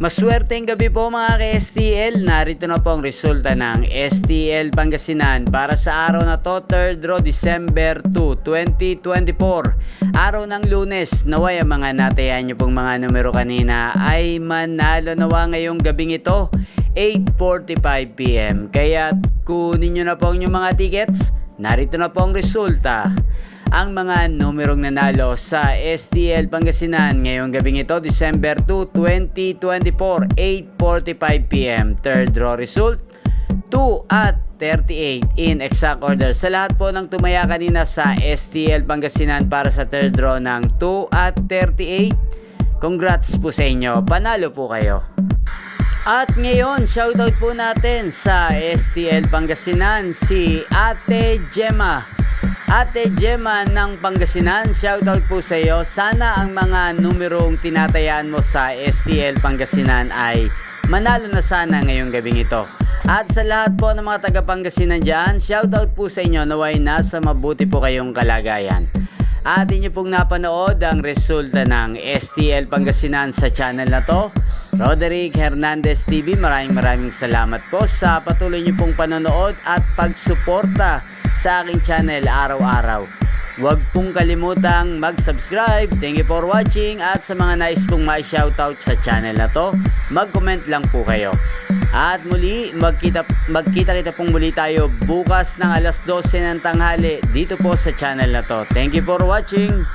Maswerteng gabi po mga ka-STL. Narito na po ang resulta ng STL Pangasinan para sa araw na to, 3rd draw December 2, 2024. Araw ng Lunes. Naway ang mga natayan nyo pong mga numero kanina ay manalo nawa ngayong gabing ito, 8:45 PM. Kaya kunin nyo na po ang inyong mga tickets. Narito na po ang resulta. Ang mga numerong nanalo sa STL Pangasinan ngayong gabing ito, December 2, 2024, 8:45 PM. Third draw result, 2 at 38 in exact order. Sa lahat po ng tumaya kanina sa STL Pangasinan para sa third draw ng 2 at 38, congrats po sa inyo. Panalo po kayo. At ngayon, shoutout po natin sa STL Pangasinan si Ate Gemma. Ate Gemma ng Pangasinan, shoutout po sa iyo. Sana ang mga numerong tinatayaan mo sa STL Pangasinan ay manalo na sana ngayong gabing ito. At sa lahat po ng mga taga Pangasinan dyan, shoutout po sa inyo, naway nasa mabuti po kayong kalagayan. At inyo pong napanood ang resulta ng STL Pangasinan sa channel na to, Roderick Hernandez TV. Maraming salamat po sa patuloy nyo pong panonood at pagsuporta sa aking channel araw-araw. Huwag pong kalimutang mag-subscribe. Thank you for watching. At sa mga nais pong ma-shoutout sa channel na to, mag-comment lang po kayo. At muli, magkita-kita pong muli tayo bukas ng alas 12 ng tanghali dito po sa channel na to. Thank you for watching.